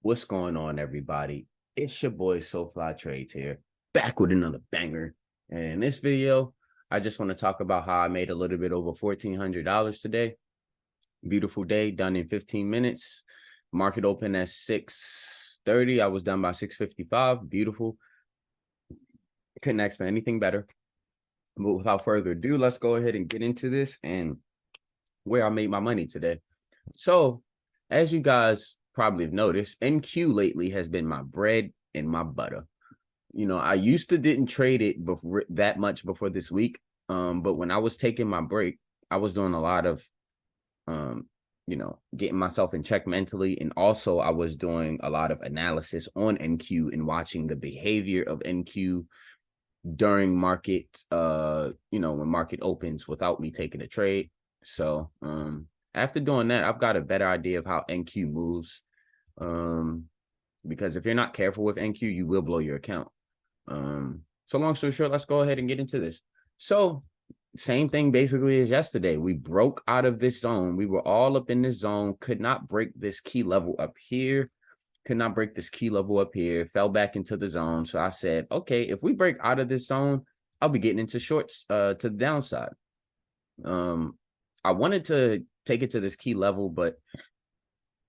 What's going on, everybody? It's your boy SoFly Trades here, back with another banger. And in this video, I just want to talk about how I made a little bit over $1,400 today. Beautiful day, done in 15 minutes. Market open at 6:30. I was done by 6:55. Beautiful. Couldn't ask for anything better. But without further ado, let's go ahead and get into this and where I made my money today. So, as you guys probably have noticed, NQ lately has been my bread and my butter. I used to didn't trade it before that much before this week. But when I was taking my break, I was doing a lot of getting myself in check mentally. And also I was doing a lot of analysis on NQ and watching the behavior of NQ during market, when market opens without me taking a trade. So after doing that, I've got a better idea of how NQ moves. Because if you're not careful with NQ, you will blow your account. So long story short, let's go ahead and get into this. So same thing basically as yesterday. We broke out of this zone. We were all up in this zone, could not break this key level up here. Fell back into the zone. So I said, okay, if we break out of this zone, I'll be getting into shorts to the downside. I wanted to take it to this key level, but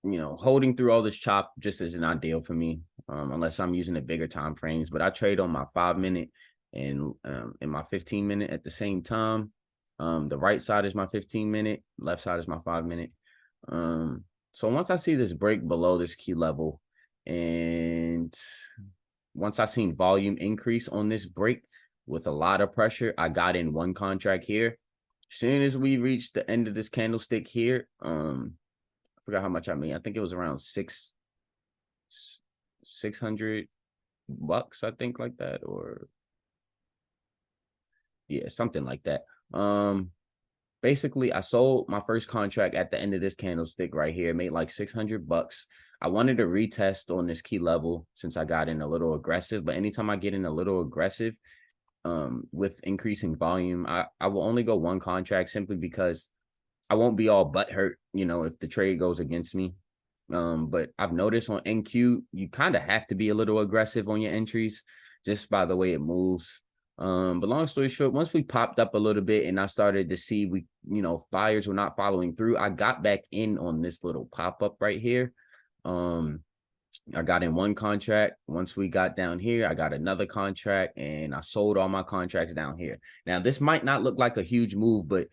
holding through all this chop just isn't ideal for me, unless I'm using the bigger time frames. But I trade on my 5-minute and in my 15-minute at the same time. The right side is my 15-minute, left side is my 5-minute. So once I see this break below this key level, and once I seen volume increase on this break with a lot of pressure, I got in one contract here. As soon as we reached the end of this candlestick here, I forgot how much I made. I think it was around $600, I think, like that, or yeah, something like that. Basically, I sold my first contract at the end of this candlestick right here, made like $600. I wanted to retest on this key level since I got in a little aggressive, but anytime I get in a little aggressive, with increasing volume, I will only go one contract simply because I won't be all butthurt, if the trade goes against me. But I've noticed on NQ, you kind of have to be a little aggressive on your entries just by the way it moves. But long story short, once we popped up a little bit and I started to see buyers were not following through, I got back in on this little pop-up right here. I got in one contract. Once we got down here, I got another contract and I sold all my contracts down here. Now, this might not look like a huge move, but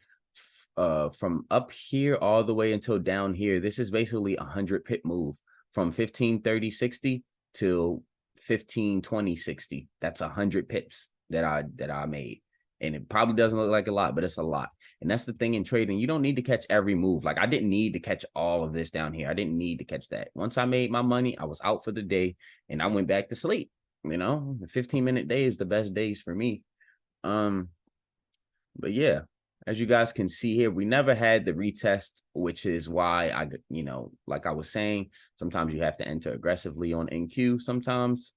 from up here all the way until down here, this is basically a 100 pip move from 15.30.60 to 15.20.60. That's 100 pips that I made. And it probably doesn't look like a lot, but it's a lot. And that's the thing in trading. You don't need to catch every move. Like I didn't need to catch all of this down here. I didn't need to catch that. Once I made my money, I was out for the day and I went back to sleep. The 15-minute day is the best days for me. But yeah, as you guys can see here, we never had the retest, which is why like I was saying, sometimes you have to enter aggressively on NQ sometimes.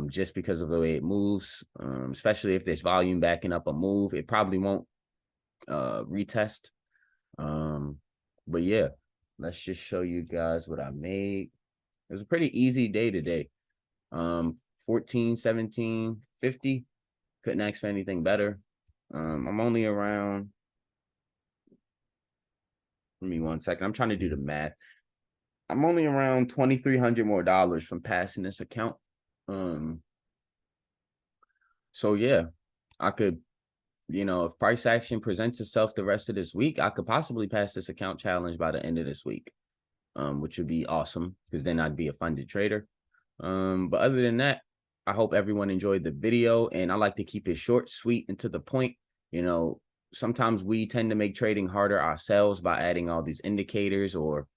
Just because of the way it moves, especially if there's volume backing up a move, it probably won't retest. But yeah, let's just show you guys what I made. It was a pretty easy day today. 14, 17, 50. Couldn't ask for anything better. I'm only around, give me 1 second. I'm trying to do the math. I'm only around $2,300 more from passing this account. So yeah, I could, if price action presents itself the rest of this week, I could possibly pass this account challenge by the end of this week, which would be awesome because then I'd be a funded trader. But other than that, I hope everyone enjoyed the video, and I like to keep it short, sweet, and to the point. Sometimes we tend to make trading harder ourselves by adding all these indicators or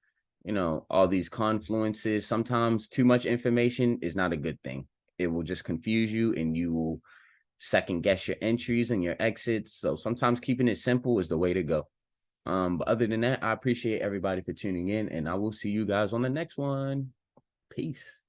all these confluences. Sometimes too much information is not a good thing. It will just confuse you and you will second guess your entries and your exits. So sometimes keeping it simple is the way to go. But other than that, I appreciate everybody for tuning in, and I will see you guys on the next one. Peace.